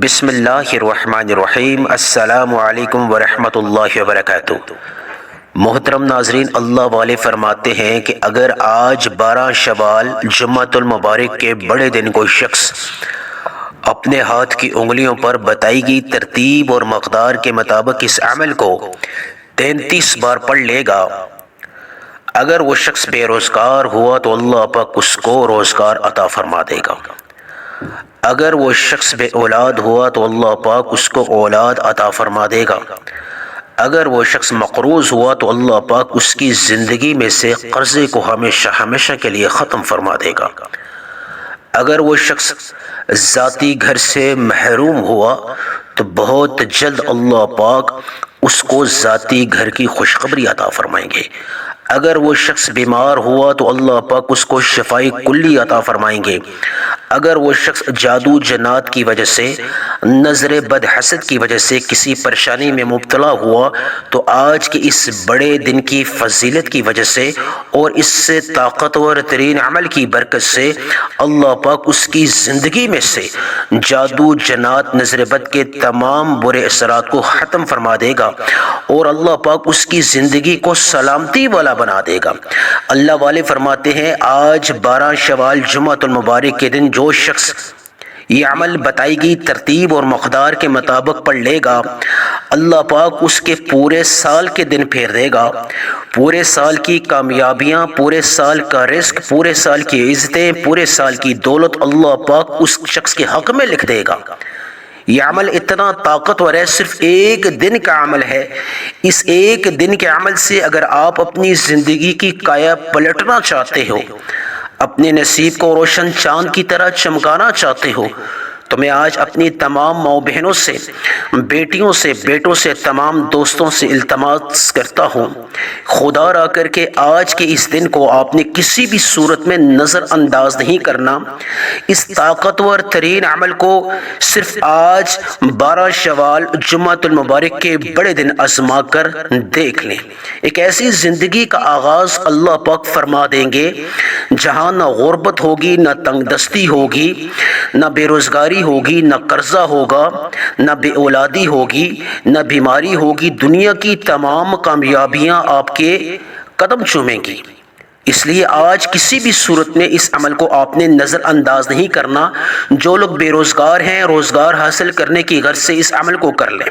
بسم اللہ الرحمن الرحیم۔ السلام علیکم ورحمۃ اللہ وبرکاتہ۔ محترم ناظرین، اللہ والے فرماتے ہیں کہ اگر آج 12 شوال جمعۃ المبارک کے بڑے دن کوئی شخص اپنے ہاتھ کی انگلیوں پر بتائی گئی ترتیب اور مقدار کے مطابق اس عمل کو 33 بار پڑھ لے گا، اگر وہ شخص بے روزگار ہوا تو اللہ پاک اس کو روزگار عطا فرما دے گا، اگر وہ شخص بے اولاد ہوا تو اللہ پاک اس کو اولاد عطا فرما دے گا، اگر وہ شخص مقروض ہوا تو اللہ پاک اس کی زندگی میں سے قرضے کو ہمیشہ ہمیشہ کے لیے ختم فرما دے گا، اگر وہ شخص ذاتی گھر سے محروم ہوا تو بہت جلد اللہ پاک اس کو ذاتی گھر کی خوشخبری عطا فرمائیں گے، اگر وہ شخص بیمار ہوا تو اللہ پاک اس کو شفائی کلی عطا فرمائیں گے، اگر وہ شخص جادو جنات کی وجہ سے، نظر بد حسد کی وجہ سے کسی پریشانی میں مبتلا ہوا تو آج کے اس بڑے دن کی فضیلت کی وجہ سے اور اس سے طاقتور ترین عمل کی برکت سے اللہ پاک اس کی زندگی میں سے جادو جنات نظر بد کے تمام برے اثرات کو ختم فرما دے گا اور اللہ پاک اس کی زندگی کو سلامتی والا بنا دے گا۔ اللہ والے فرماتے ہیں آج 12 شوال جمعۃ المبارک کے دن جو شخص یہ عمل بتائی گئی ترتیب اور مقدار کے مطابق پڑھ لے گا، اللہ پاک اس کے پورے سال کے دن پھیر دے گا، پورے سال کی کامیابیاں، پورے سال کا رزق، پورے سال کی عزتیں، پورے سال کی دولت اللہ پاک اس شخص کے حق میں لکھ دے گا۔ یہ عمل اتنا طاقتور ہے، صرف ایک دن کا عمل ہے۔ اس ایک دن کے عمل سے اگر آپ اپنی زندگی کی کایا پلٹنا چاہتے ہو، اپنے نصیب کو روشن چاند کی طرح چمکانا چاہتے ہو، تو میں آج اپنی تمام ماؤں بہنوں سے، بیٹیوں سے، بیٹوں سے، تمام دوستوں سے التماس کرتا ہوں، خدا را کر کے آج کے اس دن کو آپ نے کسی بھی صورت میں نظر انداز نہیں کرنا۔ اس طاقتور ترین عمل کو صرف آج 12 شوال جمعۃ المبارک کے بڑے دن آزما کر دیکھ لیں۔ ایک ایسی زندگی کا آغاز اللہ پاک فرما دیں گے جہاں نہ غربت ہوگی، نہ تنگ دستی ہوگی، نہ بے روزگاری ہوگی، نہ قرضہ ہوگا، نہ بے اولادی ہوگی، نہ بیماری ہوگی، دنیا کی تمام کامیابیاں آپ کے قدم چومیں گی۔ اس لیے آج کسی بھی صورت میں اس عمل کو آپ نے نظر انداز نہیں کرنا۔ جو لوگ بے روزگار ہیں روزگار حاصل کرنے کی غرض سے اس عمل کو کر لیں،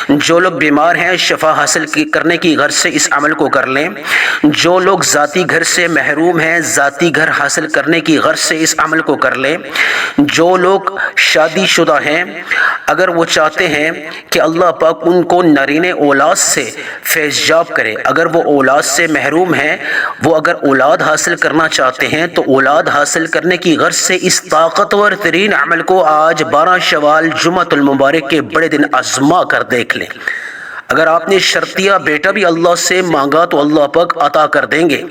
جو لوگ بیمار ہیں شفا حاصل کرنے کی غرض سے اس عمل کو کر لیں، جو لوگ ذاتی گھر سے محروم ہیں ذاتی گھر حاصل کرنے کی غرض سے اس عمل کو کر لیں، جو لوگ شادی شدہ ہیں اگر وہ چاہتے ہیں کہ اللہ پاک ان کو نرین اولاد سے فیض یاب کرے، اگر وہ اولاد سے محروم ہیں، وہ اگر اولاد حاصل کرنا چاہتے ہیں تو اولاد حاصل کرنے کی غرض سے اس طاقتور ترین عمل کو آج 12 شوال جمعۃ المبارک کے بڑے دن آزما کر دیکھ لیں۔ اگر آپ نے شرطیہ بیٹا بھی اللہ سے مانگا تو اللہ پاک عطا کر دیں گے۔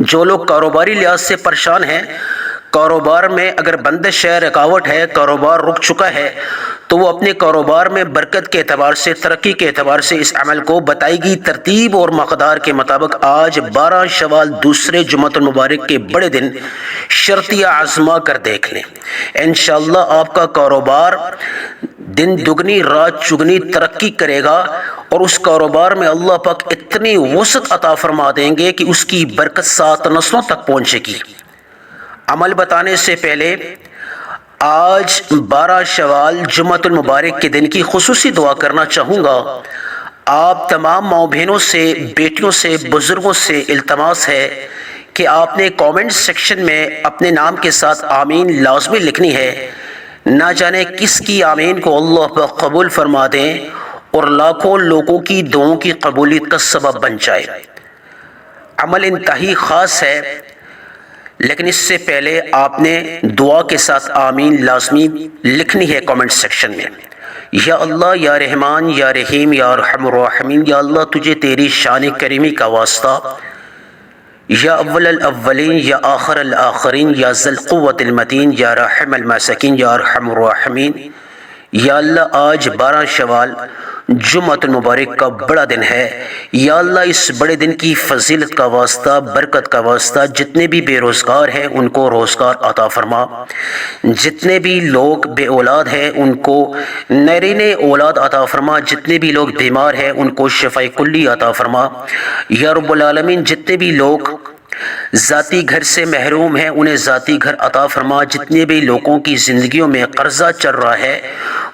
جو لوگ کاروباری لحاظ سے پریشان ہیں، کاروبار میں اگر بندش ہے، رکاوٹ ہے، کاروبار رک چکا ہے، تو وہ اپنے کاروبار میں برکت کے اعتبار سے، ترقی کے اعتبار سے اس عمل کو بتائی گئی ترتیب اور مقدار کے مطابق آج 12 شوال دوسرے جمعۃ المبارک کے بڑے دن شرطیہ آزما کر دیکھ لیں۔ انشاءاللہ آپ کا کاروبار دن دگنی رات چگنی ترقی کرے گا اور اس کاروبار میں اللہ پاک اتنی وسعت عطا فرما دیں گے کہ اس کی برکت 7 نسلوں تک پہنچے گی۔ عمل بتانے سے پہلے آج 12 شوال جمعۃ المبارک کے دن کی خصوصی دعا کرنا چاہوں گا۔ آپ تمام ماؤں بہنوں سے، بیٹیوں سے، بزرگوں سے التماس ہے کہ آپ نے کامنٹ سیکشن میں اپنے نام کے ساتھ آمین لازمی لکھنی ہے۔ نہ جانے کس کی آمین کو اللہ پاک قبول فرما دیں اور لاکھوں لوگوں کی دعاؤں کی قبولیت کا سبب بن جائے۔ عمل انتہائی خاص ہے، لیکن اس سے پہلے آپ نے دعا کے ساتھ آمین لازمی لکھنی ہے کامنٹ سیکشن میں۔ یا اللہ، یا رحمان، یا رحیم، یا ارحم الراحمین، یا اللہ تجھے تیری شان کریمی کا واسطہ، یا اول الاولین، یا آخر الآخرین، یا ذی القوۃ المتین، یا راحم المساکین، یا ارحم الراحمین، یا اللہ آج 12 شوال جمعۃ المبارک کا بڑا دن ہے، یا اللہ اس بڑے دن کی فضیلت کا واسطہ، برکت کا واسطہ جتنے بھی بے روزگار ہیں ان کو روزگار عطا فرما، جتنے بھی لوگ بے اولاد ہیں ان کو نرین اولاد عطا فرما، جتنے بھی لوگ بیمار ہیں ان کو شفاء کلی عطا فرما یا رب العالمین، جتنے بھی لوگ ذاتی گھر سے محروم ہیں انہیں ذاتی گھر عطا فرما، جتنے بھی لوگوں کی زندگیوں میں قرضہ چل رہا ہے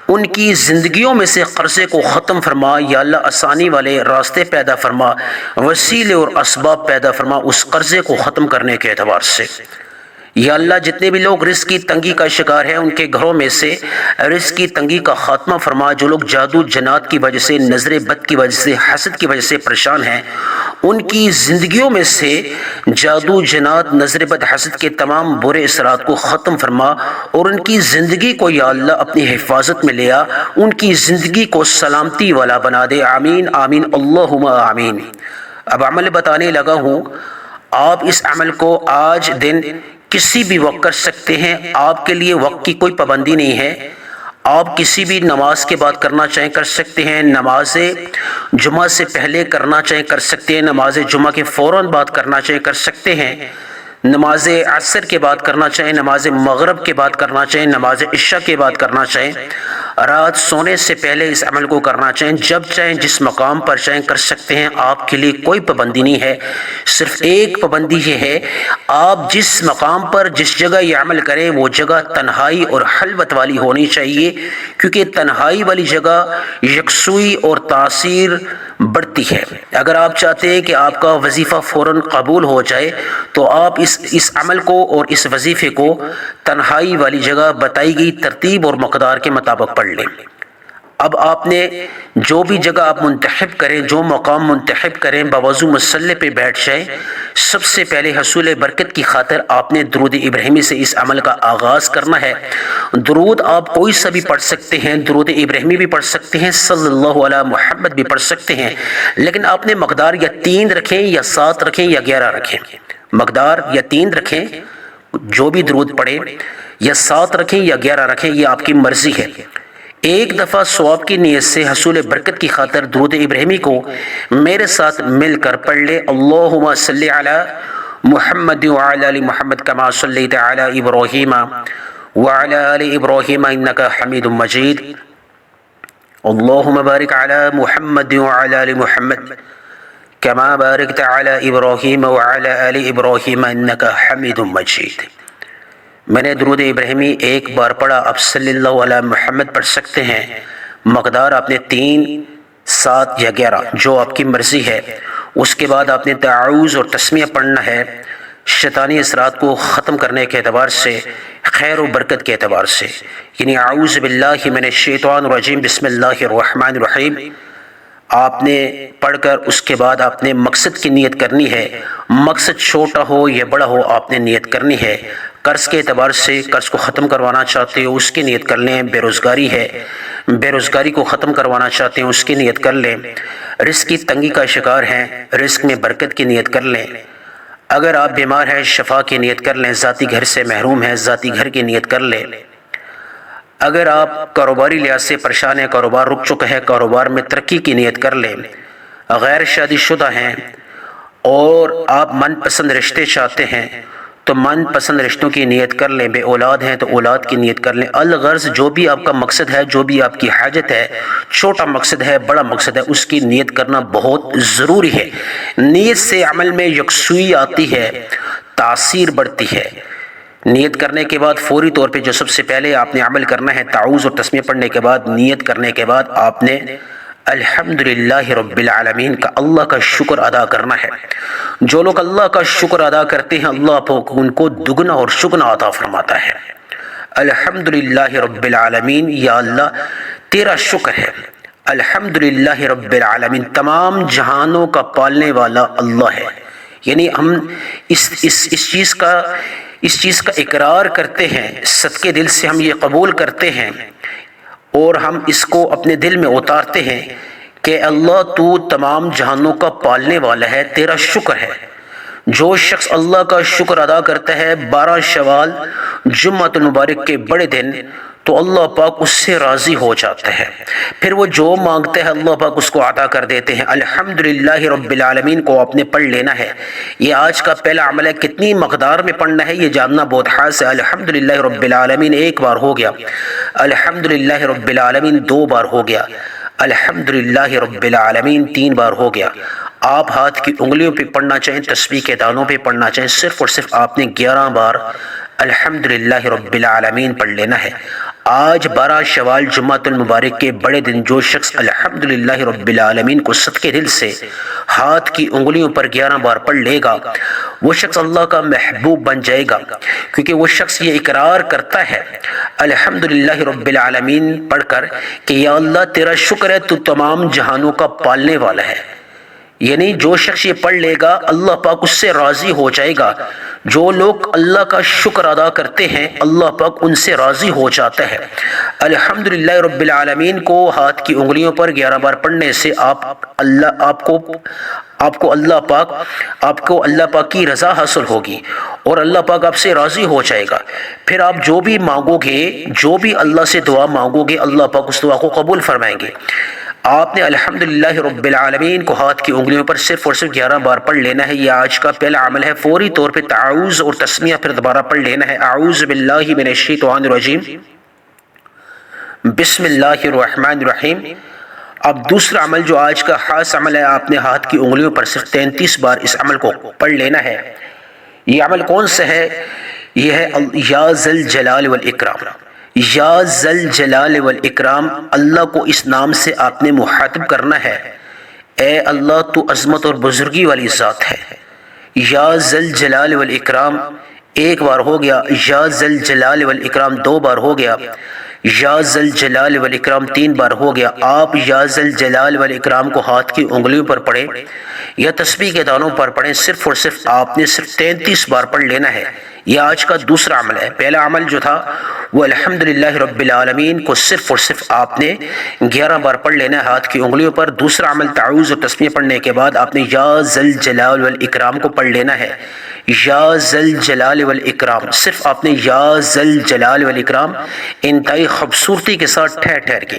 ان کی زندگیوں میں سے قرضے کو ختم فرما، یا اللہ آسانی والے راستے پیدا فرما، وسیلے اور اسباب پیدا فرما اس قرضے کو ختم کرنے کے اعتبار سے۔ یا اللہ جتنے بھی لوگ رزق کی تنگی کا شکار ہیں ان کے گھروں میں سے رزق کی تنگی کا خاتمہ فرما، جو لوگ جادو جنات کی وجہ سے، نظر بد کی وجہ سے، حسد کی وجہ سے پریشان ہیں ان کی زندگیوں میں سے جادو جنات، نظر بد، حسد کے تمام برے اثرات کو ختم فرما اور ان کی زندگی کو یا اللہ اپنی حفاظت میں لیا، ان کی زندگی کو سلامتی والا بنا دے، آمین آمین اللہم آمین۔ اب عمل بتانے لگا ہوں، آپ اس عمل کو آج دن کسی بھی وقت کر سکتے ہیں، آپ کے لیے وقت کی کوئی پابندی نہیں ہے، آپ کسی بھی نماز کے بعد کرنا چاہیں کر سکتے ہیں، نماز جمعہ سے پہلے کرنا چاہیں کر سکتے ہیں، نماز جمعہ کے فوراً بعد کرنا چاہیں کر سکتے ہیں، نماز عصر کے بعد کرنا چاہیں، نماز مغرب کے بعد کرنا چاہیں، نماز عشاء کے بعد کرنا چاہیں، رات سونے سے پہلے اس عمل کو کرنا چاہیں، جب چاہیں جس مقام پر چاہیں کر سکتے ہیں، آپ کے لیے کوئی پابندی نہیں ہے، صرف ایک پابندی یہ ہے آپ جس مقام پر جس جگہ یہ عمل کریں وہ جگہ تنہائی اور خلوت والی ہونی چاہیے، کیونکہ تنہائی والی جگہ یکسوئی اور تاثیر بڑھتی ہے۔ اگر آپ چاہتے ہیں کہ آپ کا وظیفہ فوراً قبول ہو جائے تو آپ اس عمل کو اور اس وظیفے کو تنہائی والی جگہ بتائی گئی ترتیب اور مقدار کے مطابق پڑھ لیں۔ اب آپ نے جو بھی جگہ آپ منتخب کریں، جو مقام منتخب کریں، باوضو مصلی پہ بیٹھ جائیں۔ سب سے پہلے حصول برکت کی خاطر آپ نے درود ابراہیمی سے اس عمل کا آغاز کرنا ہے۔ درود آپ کوئی سا بھی پڑھ سکتے ہیں، درود ابراہیمی بھی پڑھ سکتے ہیں، صلی اللہ علی محمد بھی پڑھ سکتے ہیں، لیکن آپ نے مقدار یا 3 رکھیں یا 7 رکھیں یا 11 رکھیں۔ مقدار یا 3 رکھیں جو بھی درود پڑھیں، یا 7 رکھیں یا 11 رکھیں، یہ آپ کی مرضی ہے۔ ایک دفعہ ثواب کی نیت سے حصول برکت کی خاطر درود ابراہیمی کو میرے ساتھ مل کر پڑھ لے، اللہم صلی علی محمد وعلی آل محمد کما صلیت علی ابراہیم وعلی آل ابراہیم انک حمید مجید، اللہم بارک علی محمد وعلی آل محمد کما بارکت علی ابراہیم وعلی آل ابراہیم انک حمید مجید۔ میں نے درود ابراہیمی ایک بار پڑھا، آپ صلی اللہ علیہ محمد پڑھ سکتے ہیں، مقدار آپ نے 3، 7 یا 11 جو آپ کی مرضی ہے۔ اس کے بعد آپ نے تعوذ اور تسمیہ پڑھنا ہے، شیطانی اثرات کو ختم کرنے کے اعتبار سے، خیر و برکت کے اعتبار سے، یعنی اعوذ باللہ من الشیطان الرجیم بسم اللہ الرحمن الرحیم آپ نے پڑھ کر اس کے بعد آپ نے مقصد کی نیت کرنی ہے، مقصد چھوٹا ہو یا بڑا ہو آپ نے نیت کرنی ہے۔ قرض کے اعتبار سے قرض کو ختم کروانا چاہتے ہو اس کی نیت کر لیں، بے روزگاری ہے بے روزگاری کو ختم کروانا چاہتے ہیں اس کی نیت کر لیں، رزق کی تنگی کا شکار ہیں رزق میں برکت کی نیت کر لیں، اگر آپ بیمار ہیں شفا کی نیت کر لیں، ذاتی گھر سے محروم ہیں ذاتی گھر کی نیت کر لیں، اگر آپ کاروباری لحاظ سے پریشان ہیں کاروبار رک چکا ہے کاروبار میں ترقی کی نیت کر لیں، غیر شادی شدہ ہیں اور آپ من پسند رشتے چاہتے ہیں تو من پسند رشتوں کی نیت کر لیں، بے اولاد ہیں تو اولاد کی نیت کر لیں، الغرض جو بھی آپ کا مقصد ہے جو بھی آپ کی حاجت ہے، چھوٹا مقصد ہے بڑا مقصد ہے، اس کی نیت کرنا بہت ضروری ہے۔ نیت سے عمل میں یکسوئی آتی ہے، تاثیر بڑھتی ہے۔ نیت کرنے کے بعد فوری طور پہ جو سب سے پہلے آپ نے عمل کرنا ہے، تعوذ اور تسمیہ پڑھنے کے بعد نیت کرنے کے بعد آپ نے الحمدللہ رب العالمین کا اللہ کا شکر ادا کرنا ہے۔ جو لوگ اللہ کا شکر ادا کرتے ہیں اللہ ان کو دگنا اور شگنا عطا فرماتا ہے۔ الحمدللہ رب العالمین، یا اللہ تیرا شکر ہے، الحمدللہ رب العالمین تمام جہانوں کا پالنے والا اللہ ہے، یعنی ہم اس چیز کا اقرار کرتے ہیں، صدقے دل سے ہم یہ قبول کرتے ہیں اور ہم اس کو اپنے دل میں اتارتے ہیں کہ اللہ تو تمام جہانوں کا پالنے والا ہے، تیرا شکر ہے جو شخص اللہ کا شکر ادا کرتا ہے 12 شوال جمعۃ المبارک کے بڑے دن، تو اللہ پاک اس سے راضی ہو جاتا ہے، پھر وہ جو مانگتا ہے اللہ پاک اس کو عطا کر دیتے ہیں۔ الحمدللہ رب العالمین کو آپ نے پڑھ لینا ہے۔ یہ آج کا پہلا عمل ہے۔ کتنی مقدار میں پڑھنا ہے یہ جاننا بہت خاص ہے۔ الحمدللہ رب العالمین ایک بار ہو گیا، الحمدللہ رب العالمین 2 بار ہو گیا، الحمدللہ رب العالمین 3 بار ہو گیا۔ آپ ہاتھ کی انگلیوں پہ پڑھنا چاہیں، تسبیح کے دانوں پہ پڑھنا چاہیں، صرف اور صرف آپ نے 11 بار الحمدللہ رب العالمین پڑھ لینا ہے۔ آج 12 شوال جمعۃ المبارک کے بڑے دن جو شخص الحمدللہ رب العالمین کو صدقے دل سے ہاتھ کی انگلیوں پر 11 بار پڑھ لے گا، وہ شخص اللہ کا محبوب بن جائے گا، کیونکہ وہ شخص یہ اقرار کرتا ہے الحمدللہ رب العالمین پڑھ کر کہ یا اللہ تیرا شکر ہے، تو تمام جہانوں کا پالنے والا ہے۔ یعنی جو شخص یہ پڑھ لے گا اللہ پاک اس سے راضی ہو جائے گا۔ جو لوگ اللہ کا شکر ادا کرتے ہیں اللہ پاک ان سے راضی ہو جاتا ہے۔ الحمدللہ رب العالمین کو ہاتھ کی انگلیوں پر 11 بار پڑھنے سے آپ کو اللہ پاک کی رضا حاصل ہوگی اور اللہ پاک آپ سے راضی ہو جائے گا۔ پھر آپ جو بھی مانگو گے، جو بھی اللہ سے دعا مانگو گے، اللہ پاک اس دعا کو قبول فرمائیں گے۔ آپ نے الحمدللہ رب العالمین کو ہاتھ کی انگلیوں پر صرف اور صرف 11 بار پڑھ لینا ہے۔ یہ آج کا پہلا عمل ہے۔ فوری طور پہ تعاوذ اور تسمیہ پھر دوبارہ پڑھ لینا ہے۔ اعوذ باللہ من الشیطان الرجیم، بسم اللہ الرحمن الرحیم۔ اب دوسرا عمل جو آج کا خاص عمل ہے، آپ نے ہاتھ کی انگلیوں پر صرف 33 بار اس عمل کو پڑھ لینا ہے۔ یہ عمل کون سا ہے؟ یہ ہے یا ذل جلال والاکرام۔ یا ذل جلال والاکرام، اللہ کو اس نام سے آپ نے مخاطب کرنا ہے، اے اللہ تو عظمت اور بزرگی والی ذات ہے۔ یا ذل جلال والاکرام 1 بار ہو گیا، یا ذل جلال والاکرام 2 بار ہو گیا، یا ذل جلال والاکرام 3 بار ہو گیا۔ آپ یا ذل جلال والاکرام کو ہاتھ کی انگلیوں پر پڑھیں یا تسبیح کے دانوں پر پڑھیں، صرف اور صرف آپ نے صرف 33 بار پڑھ لینا ہے۔ یہ آج کا دوسرا عمل ہے۔ پہلا عمل جو تھا وہ الحمدللہ رب العالمین کو صرف اور صرف آپ نے 11 بار پڑھ لینا ہے ہاتھ کی انگلیوں پر۔ دوسرا عمل تعوذ اور تسمیہ پڑھنے کے بعد آپ نے یا ذل جلال والاکرام کو پڑھ لینا ہے۔ یا ذل جلال والاکرام، صرف آپ نے یا ذل جلال والاکرام انتہائی خوبصورتی کے ساتھ ٹھہر کے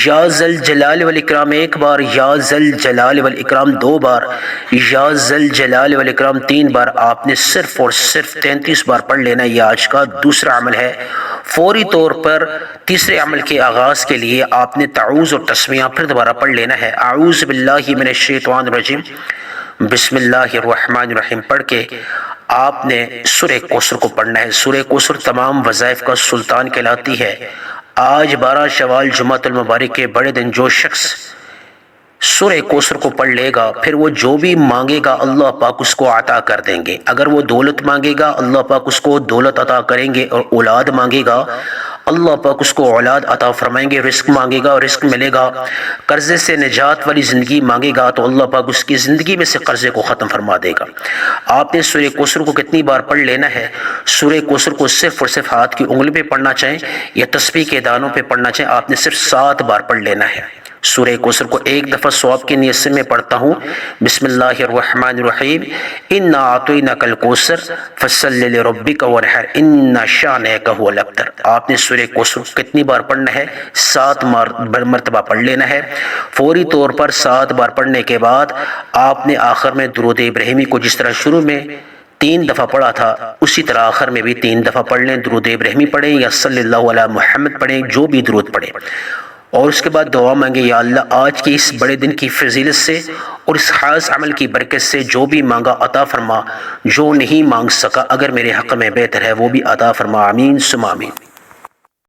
یا ذل جلال والاکرام 1 بار، یا ذل جلال والاکرام 2 بار، یا ذل جلال والاکرام 3 بار آپ نے صرف اور صرف 33 بار پڑھ لینا۔ یہ آج کا دوسرا عمل ہے۔ فوری طور پر تیسرے عمل کے آغاز کے لیے آپ نے تعوذ اور تسمیہ پھر دوبارہ پڑھ لینا ہے۔ اعوذ باللہ من الشیطان الرجیم، بسم اللہ الرحمن الرحیم پڑھ کے آپ نے سورہ کوثر کو پڑھنا ہے۔ سورہ کوثر تمام وظائف کا سلطان کہلاتی ہے۔ آج 12 شوال جمعۃ المبارک کے بڑے دن جو شخص سورہ کوثر کو پڑھ لے گا، پھر وہ جو بھی مانگے گا اللہ پاک اس کو عطا کر دیں گے۔ اگر وہ دولت مانگے گا اللہ پاک اس کو دولت عطا کریں گے، اور اولاد مانگے گا اللہ پاک اس کو اولاد عطا فرمائیں گے۔ رزق مانگے گا اور رزق ملے گا۔ قرضے سے نجات والی زندگی مانگے گا تو اللہ پاک اس کی زندگی میں سے قرضے کو ختم فرما دے گا۔ آپ نے سورہ کوثر کو کتنی بار پڑھ لینا ہے؟ سورہ کوثر کو صرف اور صرف ہاتھ کی انگلی پہ پڑھنا چاہیں یا تسبیح کے دانوں پہ پڑھنا چاہیں، آپ نے صرف 7 بار پڑھ لینا ہے۔ سورہ کوثر کو ایک دفعہ ثواب کی نیت سے میں پڑھتا ہوں۔ بسم اللہ الرحمن الرحیم، انا اعطیناک الکوثر فصلی لربک وانحر ان شانئک هو الابتر۔ آپ نے سورہ کوثر کتنی بار پڑھنا ہے؟ 7 مرتبہ پڑھ لینا ہے۔ فوری طور پر 7 بار پڑھنے کے بعد آپ نے آخر میں درود ابراہیمی کو جس طرح شروع میں 3 دفعہ پڑھا تھا اسی طرح آخر میں بھی 3 دفعہ پڑھ لیں۔ درود ابراہیمی پڑھیں یا صلی اللہ علی محمد پڑھیں، جو بھی درود پڑھیں، اور اس کے بعد دعا مانگے یا اللہ آج کے اس بڑے دن کی فضیلت سے اور اس خاص عمل کی برکت سے جو بھی مانگا عطا فرما، جو نہیں مانگ سکا اگر میرے حق میں بہتر ہے وہ بھی عطا فرما، آمین ثم آمین۔